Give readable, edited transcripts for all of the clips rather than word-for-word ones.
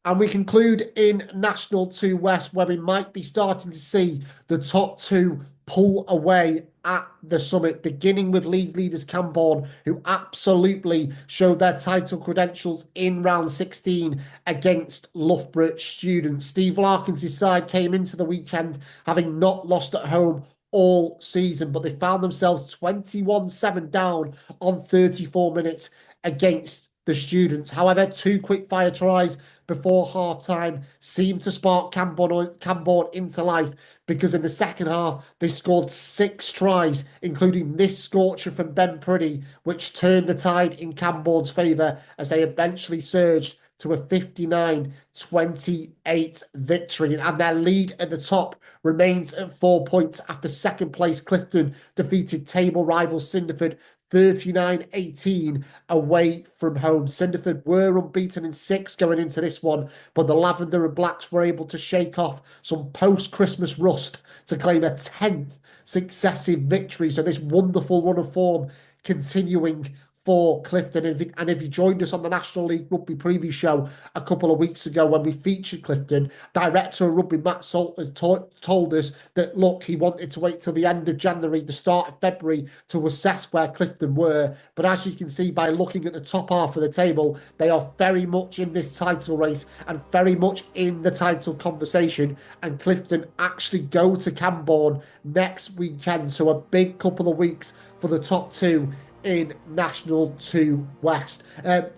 And we conclude in National 2 West, where we might be starting to see the top two pull away at the summit, beginning with league leaders Camborne, who absolutely showed their title credentials in round 16 against Loughborough Students. Steve Larkins' side came into the weekend having not lost at home all season, but they found themselves 21-7 down on 34 minutes against the Students. However, two quick-fire tries before half-time seemed to spark Camborne into life, because in the second half, they scored 6 tries, including this scorcher from Ben Priddy, which turned the tide in Camborne's favour as they eventually surged to a 59-28 victory. And their lead at the top remains at 4 points after second place Clifton defeated table rival Cinderford 39-18 away from home. Cinderford were unbeaten in 6 going into this one, but the Lavender and Blacks were able to shake off some post-Christmas rust to claim a 10th successive victory. So this wonderful run of form continuing for Clifton. And if you joined us on the National League Rugby preview show a couple of weeks ago when we featured Clifton, Director of Rugby Matt Salt has told us that, look, he wanted to wait till the end of January, the start of February, to assess where Clifton were. But as you can see by looking at the top half of the table, they are very much in this title race and very much in the title conversation. And Clifton actually go to Camborne next weekend, so a big couple of weeks for the top two in National 2 West.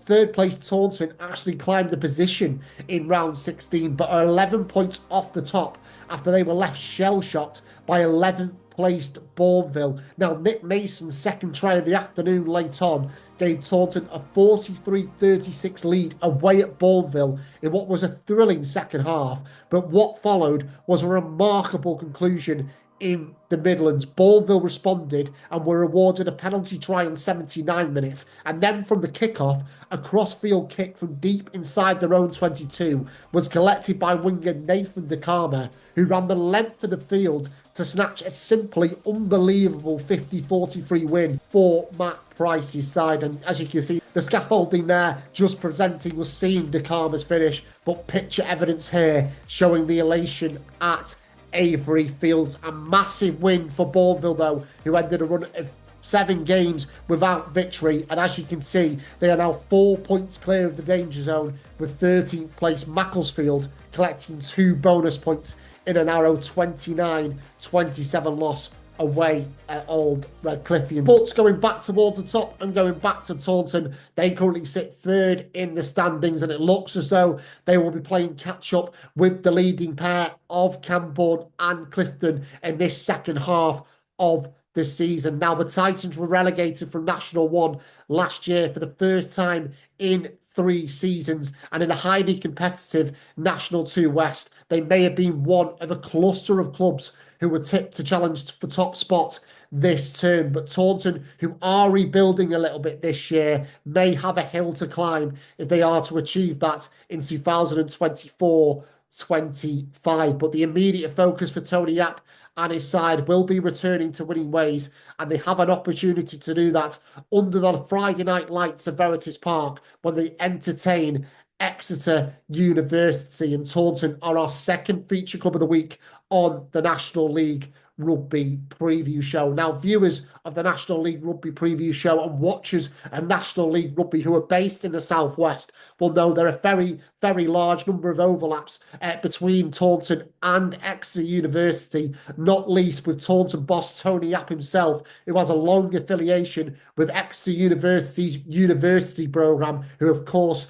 Third place Taunton actually climbed the position in round 16, but are 11 points off the top after they were left shell-shocked by 11th placed Bourneville. Now, Nick Mason's second try of the afternoon late on gave Taunton a 43-36 lead away at Bourneville in what was a thrilling second half, but what followed was a remarkable conclusion in the Midlands. Bourneville responded and were awarded a penalty try in 79 minutes. And then from the kickoff, a cross-field kick from deep inside their own 22 was collected by winger Nathan DeKarma, who ran the length of the field to snatch a simply unbelievable 50-43 win for Matt Price's side. And as you can see, the scaffolding there just presenting was seeing DeKarma's finish, but picture evidence here showing the elation at Avery Fields. A massive win for Bourneville, though, who ended a run of 7 games without victory. And as you can see, they are now 4 points clear of the danger zone, with 13th place Macclesfield collecting 2 bonus points in a narrow 29-27 loss away at Old Redcliffian. But going back towards the top and going back to Taunton, they currently sit third in the standings, and it looks as though they will be playing catch-up with the leading pair of Camborne and Clifton in this second half of the season. Now, the Titans were relegated from National 1 last year for the first time in 3 seasons, and in a highly competitive National 2 West, they may have been one of a cluster of clubs who were tipped to challenge for top spot this term. But Taunton, who are rebuilding a little bit this year, may have a hill to climb if they are to achieve that in 2024-25. But the immediate focus for Tony Yapp and his side will be returning to winning ways, and they have an opportunity to do that under the Friday night lights of Veritas Park when they entertain Exeter University. And Taunton are our second feature club of the week on the National League Rugby preview show. Now, viewers of the National League Rugby preview show and watchers of National League Rugby who are based in the Southwest will know there are very, very large number of overlaps between Taunton and Exeter University, not least with Taunton boss Tony Yapp himself, who has a long affiliation with Exeter University's university programme, who of course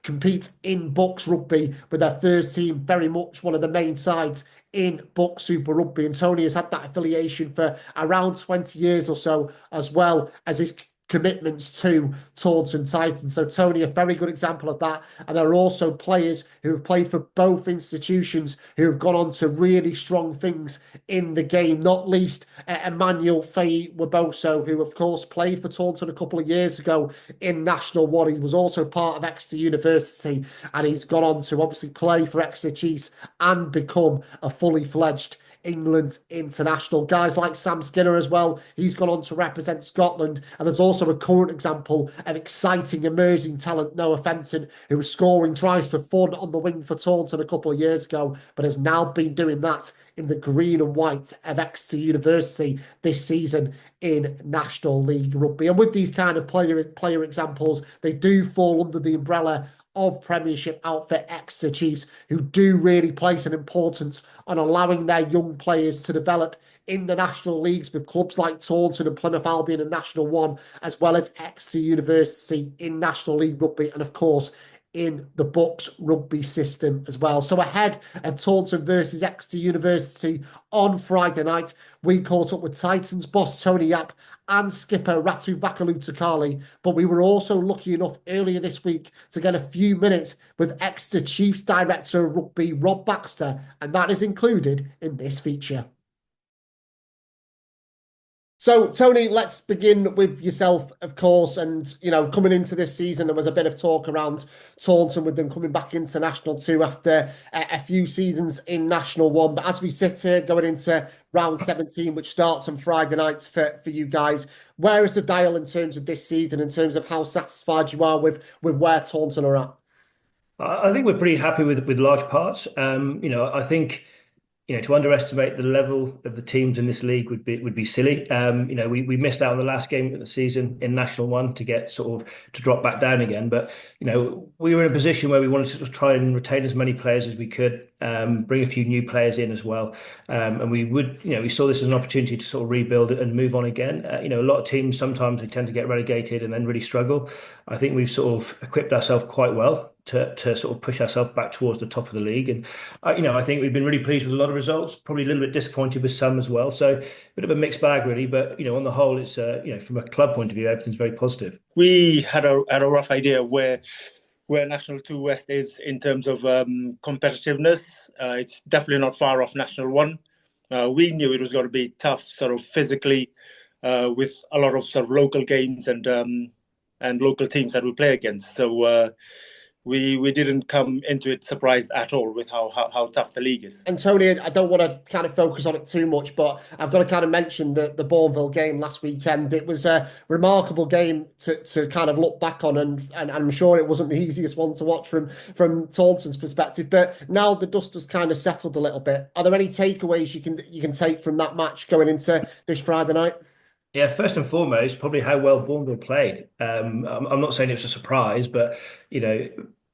compete in Bucks Rugby with their first team, very much one of the main sides in Bucks Super Rugby. And Tony has had that affiliation for around 20 years or so, as well as his commitments to Taunton Titans. So Tony, a very good example of that. And there are also players who have played for both institutions who have gone on to really strong things in the game, not least Emmanuel Faye-Waboso, who of course played for Taunton a couple of years ago in National 1. He was also part of Exeter University, and he's gone on to obviously play for Exeter Chiefs and become a fully fledged England international. Guys like Sam Skinner as well, he's gone on to represent Scotland. And there's also a current example of exciting emerging talent, Noah Fenton, who was scoring tries for fun on the wing for Taunton a couple of years ago, but has now been doing that in the green and white of Exeter University this season in National League Rugby. And with these kind of player examples, they do fall under the umbrella of Premiership outfit Exeter Chiefs, who do really place an importance on allowing their young players to develop in the national leagues with clubs like Taunton and Plymouth Albion and National One, as well as Exeter University in National League Rugby, and of course in the Bucks rugby system as well. So ahead of Taunton versus Exeter University on Friday night, we caught up with Titans boss Tony Yapp and skipper Ratu Vakalutukali, but we were also lucky enough earlier this week to get a few minutes with Exeter Chiefs Director of Rugby Rob Baxter, and that is included in this feature. So, Tony, let's begin with yourself, of course. And, coming into this season, there was a bit of talk around Taunton with them coming back into National 2 after a few seasons in National 1. But as we sit here going into round 17, which starts on Friday night for you guys, where is the dial in terms of this season, in terms of how satisfied you are with where Taunton are at? I think we're pretty happy with large parts. I think to underestimate the level of the teams in this league would be silly. We missed out on the last game of the season in National One to get sort of to drop back down again. But we were in a position where we wanted to try and retain as many players as we could, bring a few new players in as well, and we saw this as an opportunity to sort of rebuild it and move on again. A lot of teams sometimes they tend to get relegated and then really struggle. I think we've sort of equipped ourselves quite well to sort of push ourselves back towards the top of the league. And I think we've been really pleased with a lot of results, probably a little bit disappointed with some as well. So a bit of a mixed bag really, but on the whole, it's from a club point of view, everything's very positive. We had a rough idea of where National 2 West is in terms of competitiveness. It's definitely not far off National 1. We knew it was going to be tough, sort of physically, with a lot of sort of local games and local teams that we play against. So we didn't come into it surprised at all with how tough the league is. And Tony, I don't want to kind of focus on it too much, but I've got to kind of mention the Bourneville game last weekend. It was a remarkable game to kind of look back on, and I'm sure it wasn't the easiest one to watch from Taunton's perspective. But now the dust has kind of settled a little bit. Are there any takeaways you can take from that match going into this Friday night? Yeah, first and foremost, probably how well Bourneville played. I'm not saying it was a surprise, but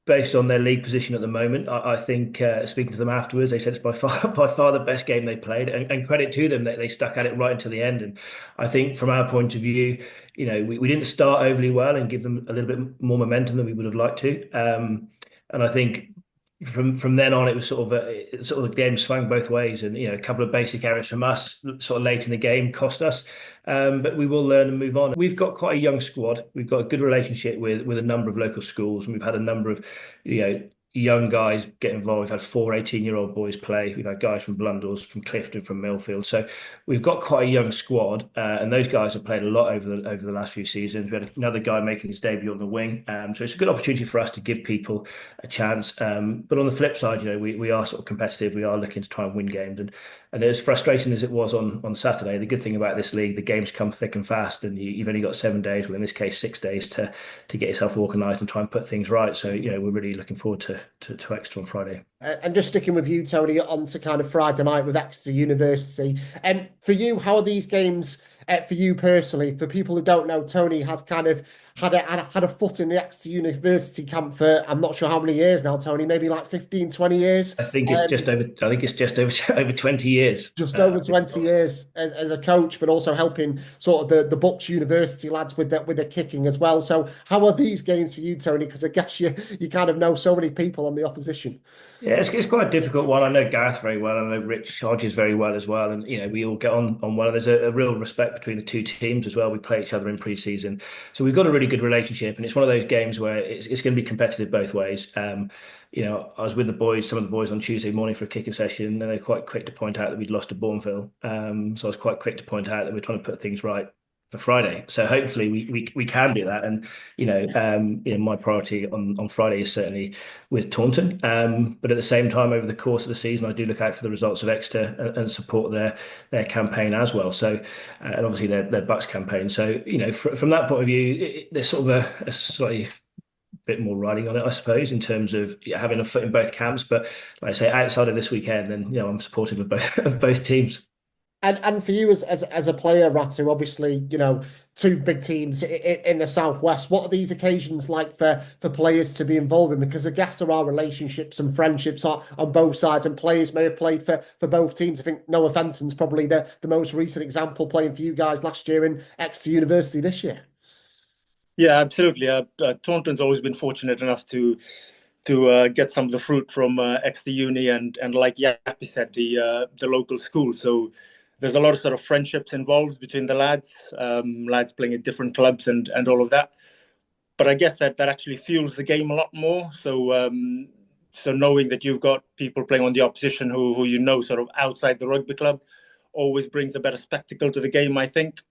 based on their league position at the moment, I think speaking to them afterwards, they said it's by far the best game they played, and credit to them that they stuck at it right until the end. And I think from our point of view, we didn't start overly well and give them a little bit more momentum than we would have liked to. And I think from then on, it was sort of the game swung both ways, and a couple of basic errors from us sort of late in the game cost us, but we will learn and move on. We've got quite a young squad. We've got a good relationship with a number of local schools, and we've had a number of young guys get involved. We've had 4 18-year-old boys play. We've had guys from Blundell's, from Clifton, from Millfield. So we've got quite a young squad, and those guys have played a lot over the last few seasons. We had another guy making his debut on the wing, so it's a good opportunity for us to give people a chance. But on the flip side, we are sort of competitive. We are looking to try and win games, and as frustrating as it was on Saturday, the good thing about this league, the games come thick and fast, and you've only got 7 days, well in this case 6 days, to get yourself organised and try and put things right. So we're really looking forward to Exeter on Friday. And just sticking with you, Tony, on to kind of Friday night with Exeter University. And for you, how are these games for you personally? For people who don't know, Tony has kind of had a foot in the Exeter University camp for, I'm not sure how many years now, Tony, maybe like 15, 20 years. I think it's just over 20 years. Just over 20 years as a coach, but also helping sort of the Bucks University lads with the kicking as well. So how are these games for you, Tony? Because I guess you kind of know so many people on the opposition. Yeah, it's quite a difficult one. I know Gareth very well. I know Rich Hodges very well as well. And, we all get on well. There's a real respect between the two teams as well. We play each other in pre-season. So we've got a really good relationship. And it's one of those games where it's going to be competitive both ways. I was with some of the boys on Tuesday morning for a kicking session, and they're quite quick to point out that we'd lost to Bourneville. So I was quite quick to point out that we're trying to put things right for Friday. So hopefully we can do that. And my priority on Friday is certainly with Taunton. But at the same time, over the course of the season, I do look out for the results of Exeter and support their campaign as well. So and obviously their Bucks campaign. So from that point of view, there's sort of a slightly bit more riding on it, I suppose, in terms of having a foot in both camps. But like I say, outside of this weekend, then I'm supportive of both of both teams. And for you as a player, Ratu, obviously, two big teams in the Southwest. What are these occasions like for players to be involved in? Because I guess there are relationships and friendships on both sides, and players may have played for both teams. I think Noah Fenton's probably the most recent example, playing for you guys last year in Exeter University this year. Yeah, absolutely. Taunton's always been fortunate enough to get some of the fruit from Exeter Uni and like Yappy said, the local school. So there's a lot of sort of friendships involved between the lads playing at different clubs and all of that. But I guess that actually fuels the game a lot more. So so knowing that you've got people playing on the opposition who sort of outside the rugby club always brings a better spectacle to the game, I think.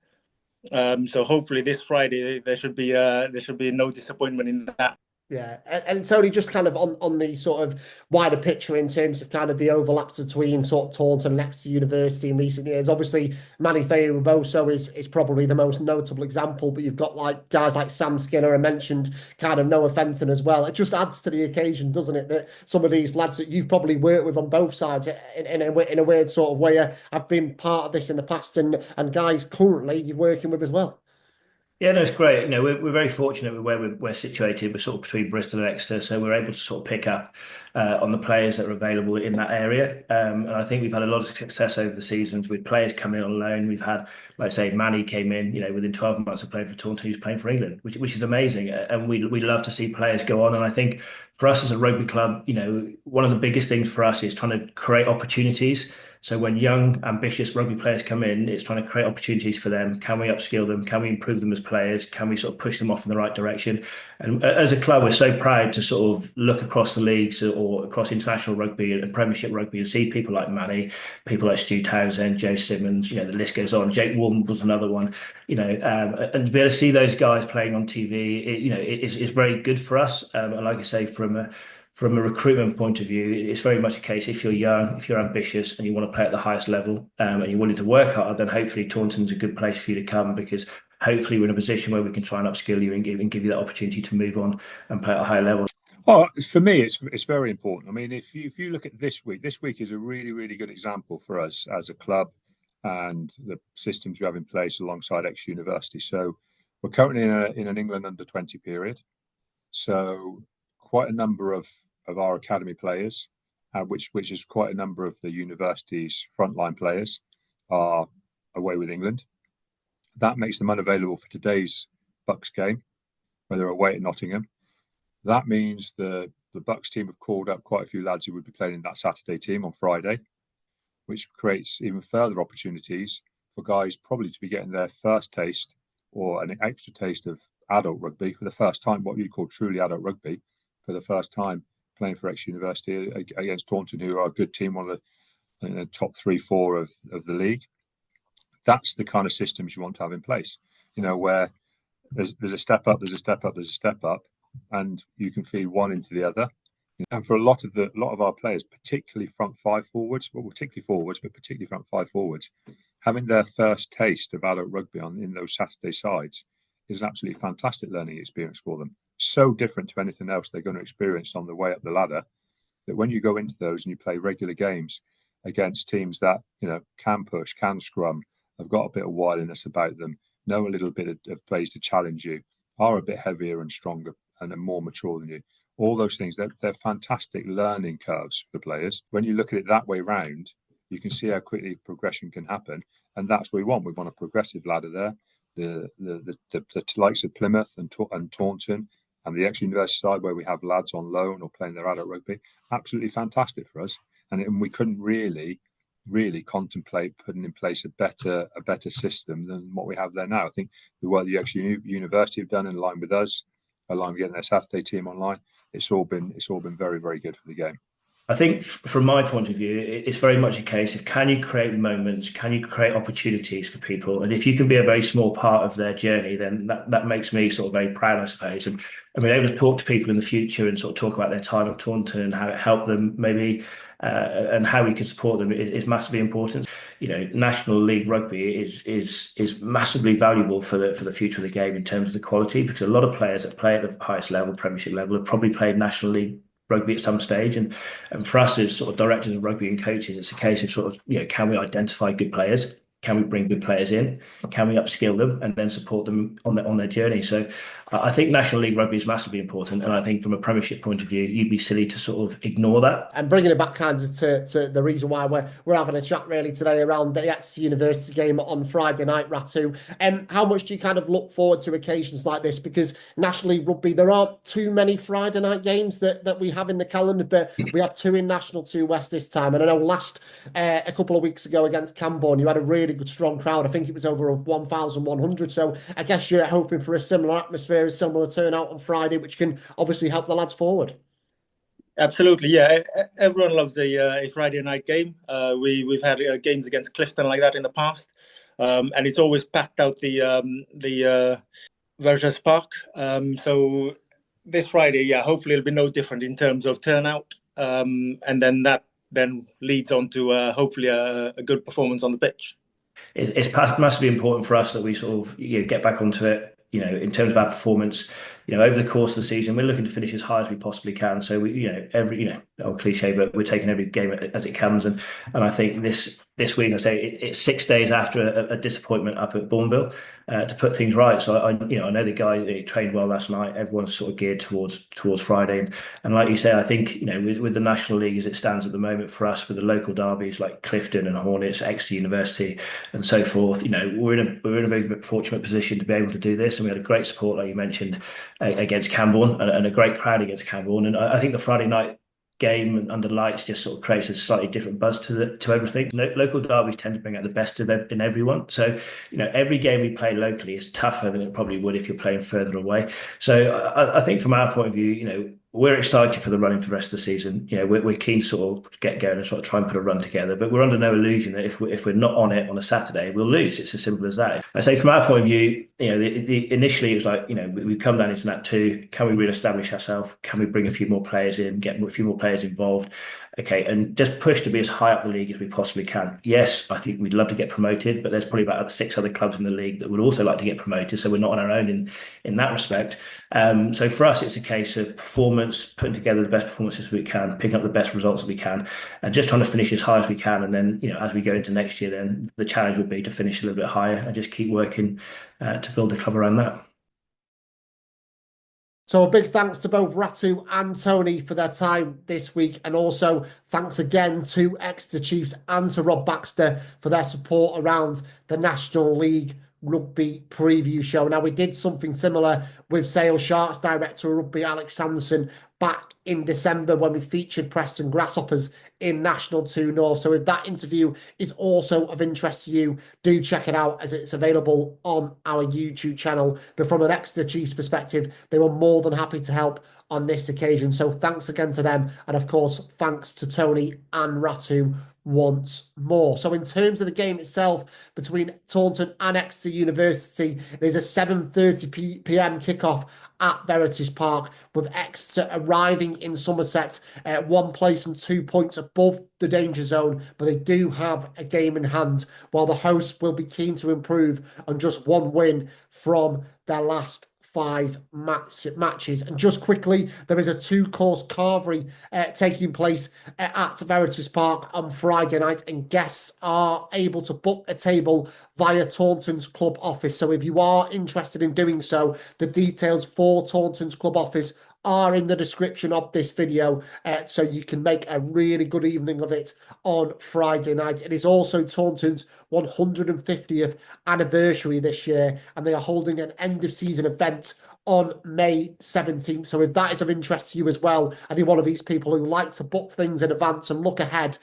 So hopefully this Friday there should be no disappointment in that. Yeah, and Tony, just kind of on the sort of wider picture in terms of kind of the overlaps between sort of Taunton and Exeter University in recent years. Obviously, Manny Fayuboso is probably the most notable example, but you've got like guys like Sam Skinner. I mentioned kind of Noah Fenton as well. It just adds to the occasion, doesn't it? That some of these lads that you've probably worked with on both sides in a weird sort of way have been part of this in the past, and guys currently you're working with as well. Yeah, no, it's great. We're very fortunate with where we're situated. We're sort of between Bristol and Exeter, so we're able to sort of pick up on the players that are available in that area. And I think we've had a lot of success over the seasons with players coming on loan. We've had, like I say, Manny came in, within 12 months of playing for Taunton, he's playing for England, which is amazing. And we love to see players go on. And I think for us as a rugby club, one of the biggest things for us is trying to create opportunities. So when young, ambitious rugby players come in, it's trying to create opportunities for them. Can we upskill them? Can we improve them as players? Can we sort of push them off in the right direction? And as a club, we're so proud to sort of look across the leagues or across international rugby and Premiership rugby and see people like Manny, people like Stu Townsend, Joe Simmons, the list goes on. Jake Warden was another one, and to be able to see those guys playing on TV, it's very good for us. And like I say, from a recruitment point of view, it's very much a case if you're young, if you're ambitious, and you want to play at the highest level, and you're willing to work hard, then hopefully Taunton's a good place for you to come, because hopefully we're in a position where we can try and upskill you and give you that opportunity to move on and play at a high level. Oh, for me, it's very important. I mean, if you look at this week is a really, really good example for us as a club and the systems we have in place alongside Exeter University. So we're currently in an England under-20 period. So quite a number of our academy players, which is quite a number of the university's frontline players, are away with England. That makes them unavailable for today's Bucks game, where they're away at Nottingham. That means the Bucks team have called up quite a few lads who would be playing in that Saturday team on Friday, which creates even further opportunities for guys probably to be getting their first taste or an extra taste of adult rugby for the first time, what you'd call truly adult rugby, for the first time playing for Exeter University against Taunton, who are a good team, one of the top 3-4 of the league. That's the kind of systems you want to have in place, where there's a step up, there's a step up, there's a step up, and you can feed one into the other. And for a lot of our players, particularly front five forwards, but particularly front five forwards, having their first taste of adult rugby in those Saturday sides is an absolutely fantastic learning experience for them. So different to anything else they're going to experience on the way up the ladder, that when you go into those and you play regular games against teams that can push, can scrum, have got a bit of wiliness about them, know a little bit of plays to challenge you, are a bit heavier and stronger and are more mature than you. All those things, they're fantastic learning curves for players. When you look at it that way round, you can see how quickly progression can happen. And that's what we want. We want a progressive ladder there. The likes of Plymouth and Taunton and the Exeter University side, where we have lads on loan or playing their adult rugby, absolutely fantastic for us. And we couldn't really contemplate putting in place a better system than what we have there now. I think the work the Exeter University have done in line with us, along with getting their Saturday team online, it's all been very, very good for the game. I think from my point of view, it's very much a case of can you create moments, can you create opportunities for people? And if you can be a very small part of their journey, then that makes me sort of very proud, I suppose. And I mean, able to talk to people in the future and sort of talk about their time at Taunton and how it helped them maybe, and how we can support them is massively important. You know, National League Rugby is massively valuable for the future of the game in terms of the quality, because a lot of players that play at the highest level, Premiership level, have probably played National League Rugby at some stage, and for us as sort of directors of rugby and coaches, it's a case of sort of, you know, can we identify good players, can we bring good players in, can we upskill them, and then support them on their journey. So I think National League Rugby is massively important, and I think from a Premiership point of view, you'd be silly to sort of ignore that. And bringing it back kind of to the reason why we're having a chat really today around the Exeter University game on Friday night, Ratu. How much do you kind of look forward to occasions like this? Because National League Rugby, there aren't too many Friday night games that we have in the calendar, but we have two in National 2 West this time. And I know a couple of weeks ago against Camborne, you had a really good strong crowd. I think it was over 1,100. So I guess you're hoping for a similar atmosphere, a similar turnout on Friday, which can obviously help the lads forward. Absolutely, yeah. Everyone loves a Friday night game. We've had games against Clifton like that in the past, and it's always packed out the Verges Park. So this Friday, yeah, hopefully it'll be no different in terms of turnout, and then that leads on to hopefully a good performance on the pitch. It's massively important for us that we sort of, you know, get back onto it. You know, in terms of our performance, you know, over the course of the season, we're looking to finish as high as we possibly can. So we, you know, old cliche, but we're taking every game as it comes. And I think this week, I say it's 6 days after a disappointment up at Bourneville to put things right. So I know the guy, he trained well last night. Everyone's sort of geared towards Friday. And like you say, I think, you know, with the National League as it stands at the moment for us, with the local derbies like Clifton and Hornets, Exeter University, and so forth, you know, we're in a very fortunate position to be able to do this. And we had a great support, like you mentioned, against Camborne, and a great crowd against Camborne. And I think the Friday night game under lights just sort of creates a slightly different buzz to everything. Local derbies tend to bring out the best in everyone. So, you know, every game we play locally is tougher than it probably would if you're playing further away. So I think from our point of view, you know, we're excited for the running for the rest of the season. You know, we're keen to sort of get going and sort of try and put a run together, but we're under no illusion that if we're not on it on a Saturday, we'll lose. It's as simple as that. I say from our point of view, you know, initially it was like, you know, we come down into Nat 2. Can we re-establish ourselves? Can we bring a few more players in, get a few more players involved? Okay, and just push to be as high up the league as we possibly can. Yes, I think we'd love to get promoted, but there's probably about 6 other clubs in the league that would also like to get promoted, so we're not on our own in that respect. So for us, it's a case of performance, putting together the best performances we can, picking up the best results that we can, and just trying to finish as high as we can. And then, you know, as we go into next year, then the challenge would be to finish a little bit higher and just keep working to build the club around that. So a big thanks to both Ratu and Tony for their time this week. And also thanks again to Exeter Chiefs and to Rob Baxter for their support around the National League Rugby preview show. Now, we did something similar with Sale Sharks director of rugby Alex Sanderson back in December when we featured Preston Grasshoppers in National 2 North. So if that interview is also of interest to you, do check it out as it's available on our YouTube channel. But from an Exeter Chiefs perspective, they were more than happy to help on this occasion. So thanks again to them. And of course, thanks to Tony and Ratu once more. So in terms of the game itself between Taunton and Exeter University, there's a 7:30 p.m. kickoff at Veritas Park, with Exeter arriving in Somerset at 1 place and 2 points above the danger zone, but they do have a game in hand, while the hosts will be keen to improve on just one win from their last 5 matches. And just quickly, there is a 2-course carvery taking place at Veritas Park on Friday night, and guests are able to book a table via Taunton's club office. So if you are interested in doing so, the details for Taunton's club office are in the description of this video, so you can make a really good evening of it on Friday night. It is also Taunton's 150th anniversary this year, and they are holding an end-of-season event on May 17th. So if that is of interest to you as well, and you're one of these people who like to book things in advance and look ahead,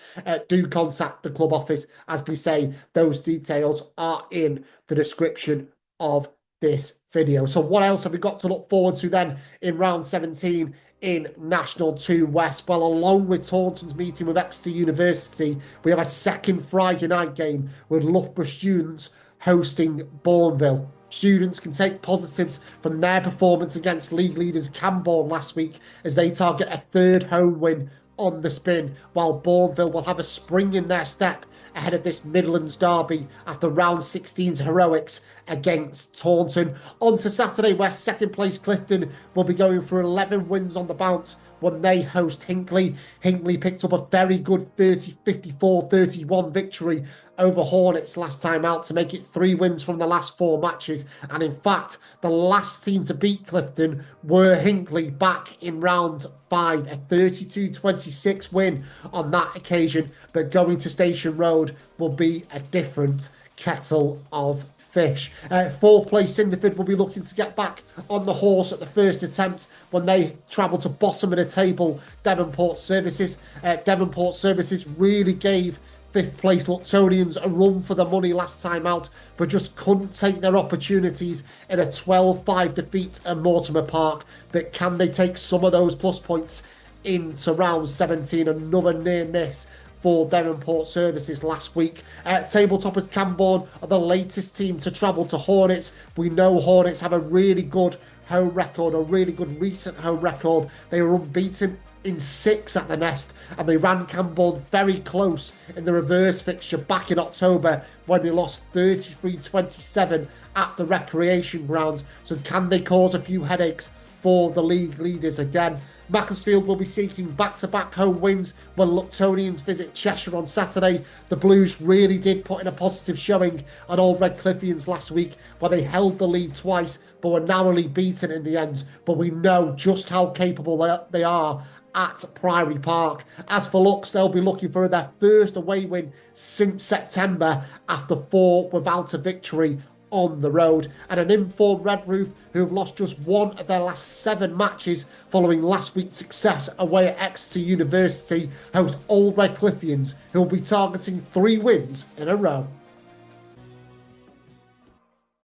do contact the club office. As we say, those details are in the description of this video. So what else have we got to look forward to then in round 17 in National 2 West? Well, along with Taunton's meeting with Exeter University, we have a second Friday night game with Loughborough students hosting Bourneville. Students can take positives from their performance against league leaders Camborne last week as they target a third home win on the spin, while Bourneville will have a spring in their step ahead of this Midlands derby after round 16's heroics against Taunton. On to Saturday, where second place Clifton will be going for 11 wins on the bounce when they host Hinckley. Hinckley picked up a very good 54-31 victory over Hornets last time out to make it 3 wins from the last 4 matches. And in fact, the last team to beat Clifton were Hinckley back in round 5, a 32-26 win on that occasion. But going to Station Road will be a different kettle of fish. Fourth place Cinderford will be looking to get back on the horse at the first attempt when they travel to bottom of the table Devonport Services. Devonport Services really gave 5th place Luctonians a run for the money last time out, but just couldn't take their opportunities in a 12-5 defeat at Mortimer Park. But can they take some of those plus points into round 17? Another near miss for Devonport Services last week. Tabletoppers Camborne are the latest team to travel to Hornets. We know Hornets have a really good home record, a really good recent home record. They were unbeaten in 6 at the Nest, and they ran Camborne very close in the reverse fixture back in October when they lost 33-27 at the recreation ground. So can they cause a few headaches for the league leaders again? Macclesfield will be seeking back-to-back home wins when Luctonians visit Cheshire on Saturday. The Blues really did put in a positive showing on Old Redcliffians last week, where they held the lead twice but were narrowly beaten in the end. But we know just how capable they are at Priory Park. As for Lux, they'll be looking for their first away win since September after 4 without a victory on the road. And an informed Red Roof, who have lost just 1 of their last 7 matches following last week's success away at Exeter University, host Old Redcliffians, who will be targeting 3 wins in a row.